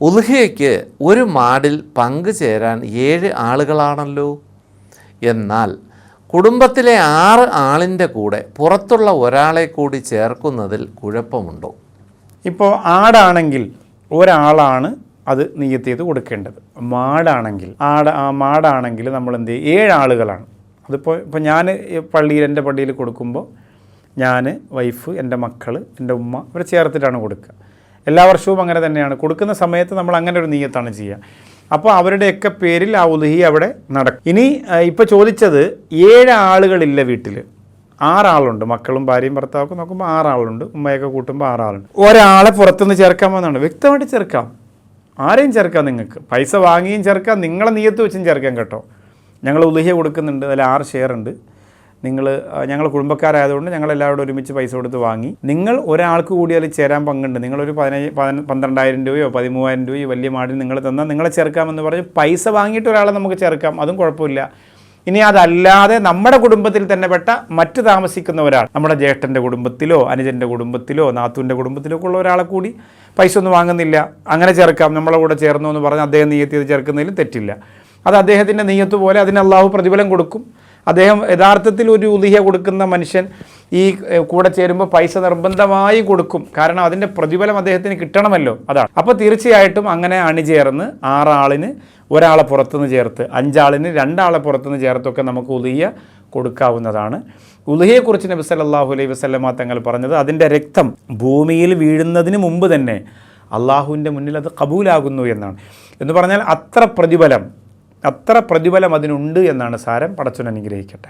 ഉദ്ഹിയയ്ക്ക് ഒരു മാടിൽ പങ്കുചേരാൻ 7 ആളുകളാണല്ലോ. എന്നാൽ കുടുംബത്തിലെ 6 ആളിൻ്റെ കൂടെ പുറത്തുള്ള ഒരാളെ കൂടി ചേർക്കുന്നതിൽ കുഴപ്പമുണ്ടോ? ഇപ്പോൾ ആടാണെങ്കിൽ ഒരാളാണ് അത് നിയ്യത്ത് ചെയ്ത് കൊടുക്കേണ്ടത്. മാടാണെങ്കിൽ നമ്മൾ എന്ത് ചെയ്യും, 7 ആളുകളാണ്. ഇപ്പോൾ ഞാൻ എൻ്റെ പള്ളിയിൽ കൊടുക്കുമ്പോൾ ഞാൻ, വൈഫ്, എൻ്റെ മക്കൾ, എൻ്റെ ഉമ്മ ഇവരെ ചേർത്തിട്ടാണ് കൊടുക്കുക. എല്ലാ വർഷവും അങ്ങനെ തന്നെയാണ്. കൊടുക്കുന്ന സമയത്ത് നമ്മൾ അങ്ങനെ ഒരു നിയ്യത്താണ് ചെയ്യുക. അപ്പോൾ അവരുടെയൊക്കെ പേരിൽ ആ ഉദ്ഹിയ അവിടെ നടക്കും. ഇനി ഇപ്പോൾ ചോദിച്ചത് 7 ആളുകളില്ല വീട്ടിൽ, 6 ആളുണ്ട്. മക്കളും ഭാര്യയും ഭർത്താവൊക്കെ നോക്കുമ്പോൾ 6 ആളുണ്ട്. ഉമ്മയൊക്കെ കൂട്ടുമ്പോൾ 6 ആളുണ്ട്. ഒരാളെ പുറത്തുനിന്ന് ചേർക്കാമെന്നാണ്. വ്യക്തമായിട്ട് ചേർക്കാം, ആരെയും ചേർക്കാം. നിങ്ങൾക്ക് പൈസ വാങ്ങിയും ചേർക്കാം, നിങ്ങളെ നിയ്യത്ത് വെച്ചും ചേർക്കാം കേട്ടോ. ഞങ്ങൾ ഉദ്ഹിയ കൊടുക്കുന്നുണ്ട്, അതിൽ 6 ഷെയർ ഉണ്ട്. ഞങ്ങൾ കുടുംബക്കാരായതുകൊണ്ട് ഞങ്ങളെല്ലാവരും ഒരുമിച്ച് പൈസ കൊടുത്ത് വാങ്ങി. നിങ്ങൾ ഒരാൾക്ക് കൂടി അതിൽ ചേരാൻ പങ്കുണ്ട്. നിങ്ങളൊരു 12,000 രൂപയോ 13,000 രൂപയോ വലിയ മാടിൽ നിങ്ങൾ തന്നാൽ നിങ്ങളെ ചേർക്കാമെന്ന് പറഞ്ഞ് പൈസ വാങ്ങിയിട്ട് ഒരാളെ നമുക്ക് ചേർക്കാം, അതും കുഴപ്പമില്ല. ഇനി അതല്ലാതെ നമ്മുടെ കുടുംബത്തിൽ തന്നെ പെട്ട മറ്റ് താമസിക്കുന്ന ഒരാൾ, നമ്മുടെ ജ്യേഷ്ഠൻ്റെ കുടുംബത്തിലോ അനുജൻ്റെ കുടുംബത്തിലോ നാത്തൂൻ്റെ കുടുംബത്തിലോ ഒക്കെ ഉള്ള ഒരാളെ കൂടി പൈസ ഒന്നും വാങ്ങുന്നില്ല, അങ്ങനെ ചേർക്കാം, നമ്മളെ കൂടെ ചേർന്നു എന്ന് പറഞ്ഞ് അദ്ദേഹം നിയ്യത്ത് ചെയ്ത് ചേർക്കുന്നതിലും തെറ്റില്ല. അത് അദ്ദേഹത്തിൻ്റെ നിയ്യത്ത് പോലെ അതിന് അള്ളാഹു പ്രതിഫലം കൊടുക്കും. അദ്ദേഹം യഥാർത്ഥത്തിൽ ഒരു ഉദ്ഹിയ കൊടുക്കുന്ന മനുഷ്യൻ ഈ കൂടെ ചേരുമ്പോൾ പൈസ നിർബന്ധമായി കൊടുക്കും. കാരണം അതിൻ്റെ പ്രതിഫലം അദ്ദേഹത്തിന് കിട്ടണമല്ലോ, അതാണ്. അപ്പോൾ തീർച്ചയായിട്ടും അങ്ങനെ അണിചേർന്ന് 6 ആളിന് ഒരാളെ പുറത്തുനിന്ന് ചേർത്ത്, 5 ആളിന് 2 ആളെ പുറത്തുനിന്ന് ചേർത്തൊക്കെ നമുക്ക് ഉദ്ഹിയ കൊടുക്കാവുന്നതാണ്. ഉദ്ഹിയയെക്കുറിച്ച് നബി സല്ലല്ലാഹു അലൈഹി വസല്ലമ തങ്ങൾ പറഞ്ഞത്, അതിൻ്റെ രക്തം ഭൂമിയിൽ വീഴുന്നതിന് മുമ്പ് തന്നെ അള്ളാഹുവിൻ്റെ മുന്നിൽ അത് കബൂലാകുന്നു എന്നാണ്. എന്ന് പറഞ്ഞാൽ അത്ര പ്രതിഫലം അതിനുണ്ട് എന്നാണ് സാരം. പടച്ചവൻ അനുഗ്രഹിക്കട്ടെ.